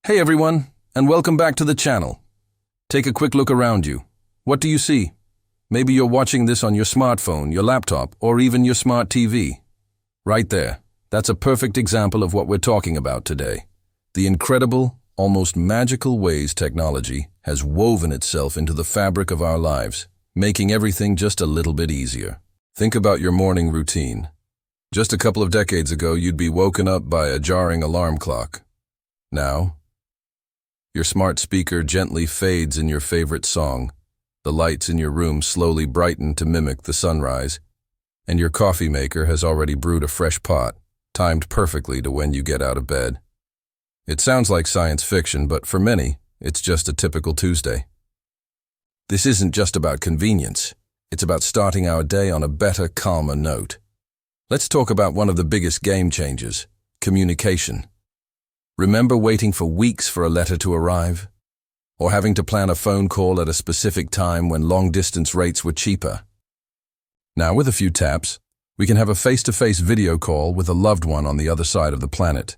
Hey everyone, and welcome back to the channel. Take a quick look around you. What do you see? Maybe you're watching this on your smartphone, your laptop, or even your smart TV. Right there, that's a perfect example of what we're talking about today. The incredible, almost magical ways technology has woven itself into the fabric of our lives, making everything just a little bit easier. Think about your morning routine. Just a couple of decades ago, you'd be woken up by a jarring alarm clock. Now, your smart speaker gently fades in your favorite song, the lights in your room slowly brighten to mimic the sunrise, and your coffee maker has already brewed a fresh pot, timed perfectly to when you get out of bed. It sounds like science fiction, but for many, it's just a typical Tuesday. This isn't just about convenience. It's about starting our day on a better, calmer note. Let's talk about one of the biggest game changers, communication. Remember waiting for weeks for a letter to arrive? Or having to plan a phone call at a specific time when long-distance rates were cheaper? Now, with a few taps, we can have a face-to-face video call with a loved one on the other side of the planet,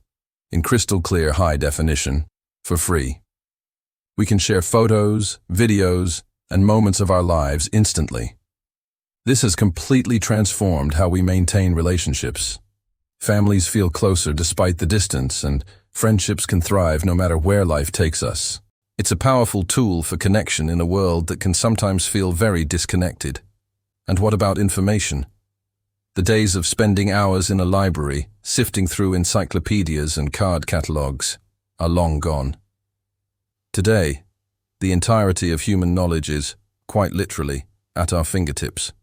in crystal-clear high definition, for free. We can share photos, videos, and moments of our lives instantly. This has completely transformed how we maintain relationships. Families feel closer despite the distance, and friendships can thrive no matter where life takes us. It's a powerful tool for connection in a world that can sometimes feel very disconnected. And what about information? The days of spending hours in a library, sifting through encyclopedias and card catalogues, are long gone. Today, the entirety of human knowledge is, quite literally, at our fingertips.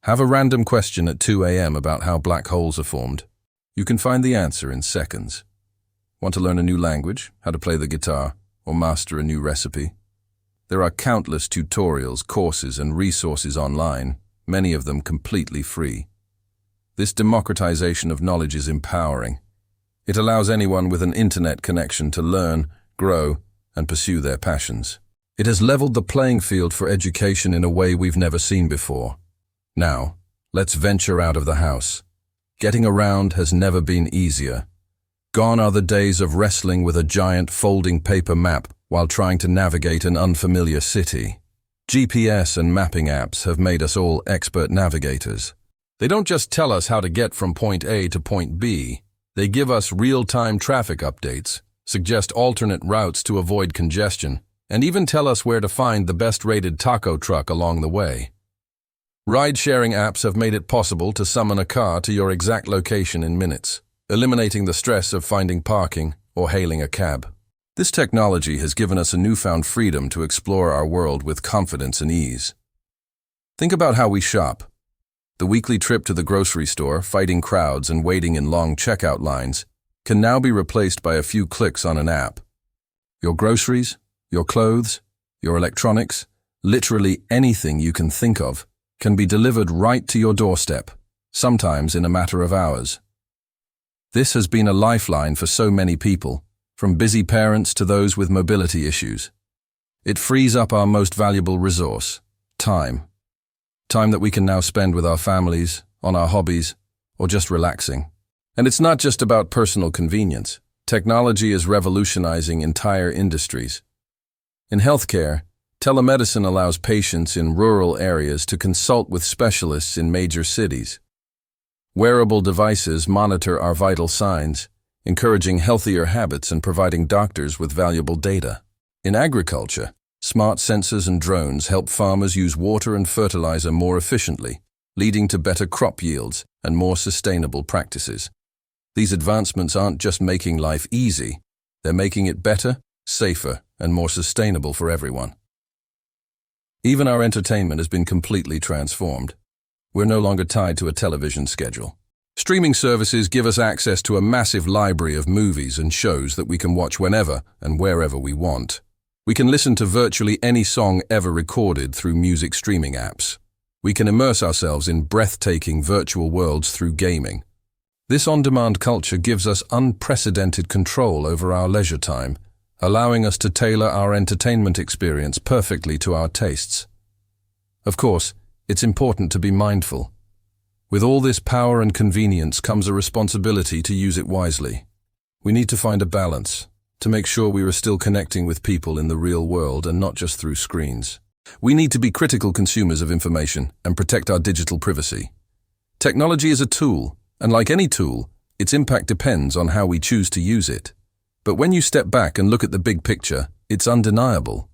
Have a random question at 2 a.m. about how black holes are formed. You can find the answer in seconds. Want to learn a new language, how to play the guitar, or master a new recipe? There are countless tutorials, courses, and resources online, many of them completely free. This democratization of knowledge is empowering. It allows anyone with an internet connection to learn, grow, and pursue their passions. It has leveled the playing field for education in a way we've never seen before. Now, let's venture out of the house. Getting around has never been easier. Gone are the days of wrestling with a giant folding paper map while trying to navigate an unfamiliar city. GPS and mapping apps have made us all expert navigators. They don't just tell us how to get from point A to point B. They give us real-time traffic updates, suggest alternate routes to avoid congestion, and even tell us where to find the best-rated taco truck along the way. Ride-sharing apps have made it possible to summon a car to your exact location in minutes, eliminating the stress of finding parking or hailing a cab. This technology has given us a newfound freedom to explore our world with confidence and ease. Think about how we shop. The weekly trip to the grocery store, fighting crowds and waiting in long checkout lines, can now be replaced by a few clicks on an app. Your groceries, your clothes, your electronics, literally anything you can think of, can be delivered right to your doorstep, sometimes in a matter of hours. This has been a lifeline for so many people, from busy parents to those with mobility issues. It frees up our most valuable resource, time. Time that we can now spend with our families, on our hobbies, or just relaxing. And it's not just about personal convenience. Technology is revolutionizing entire industries. In healthcare, telemedicine allows patients in rural areas to consult with specialists in major cities. Wearable devices monitor our vital signs, encouraging healthier habits and providing doctors with valuable data. In agriculture, smart sensors and drones help farmers use water and fertilizer more efficiently, leading to better crop yields and more sustainable practices. These advancements aren't just making life easy, they're making it better, safer, and more sustainable for everyone. Even our entertainment has been completely transformed. We're no longer tied to a television schedule. Streaming services give us access to a massive library of movies and shows that we can watch whenever and wherever we want. We can listen to virtually any song ever recorded through music streaming apps. We can immerse ourselves in breathtaking virtual worlds through gaming. This on-demand culture gives us unprecedented control over our leisure time, allowing us to tailor our entertainment experience perfectly to our tastes. Of course, it's important to be mindful. With all this power and convenience comes a responsibility to use it wisely. We need to find a balance, to make sure we are still connecting with people in the real world and not just through screens. We need to be critical consumers of information and protect our digital privacy. Technology is a tool, and like any tool, its impact depends on how we choose to use it. But when you step back and look at the big picture, it's undeniable.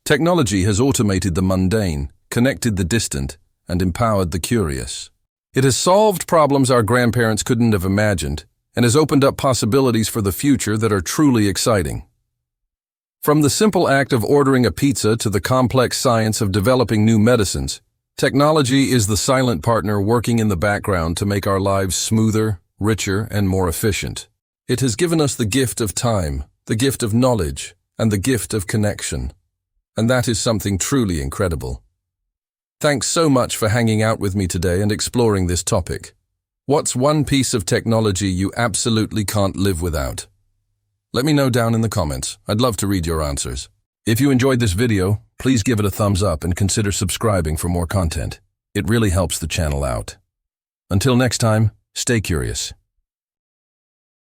Technology has automated the mundane, connected the distant, and empowered the curious. It has solved problems our grandparents couldn't have imagined, and has opened up possibilities for the future that are truly exciting. From the simple act of ordering a pizza to the complex science of developing new medicines, technology is the silent partner working in the background to make our lives smoother, richer, and more efficient. It has given us the gift of time, the gift of knowledge, and the gift of connection. And that is something truly incredible. Thanks so much for hanging out with me today and exploring this topic. What's one piece of technology you absolutely can't live without? Let me know down in the comments. I'd love to read your answers. If you enjoyed this video, please give it a thumbs up and consider subscribing for more content. It really helps the channel out. Until next time, stay curious.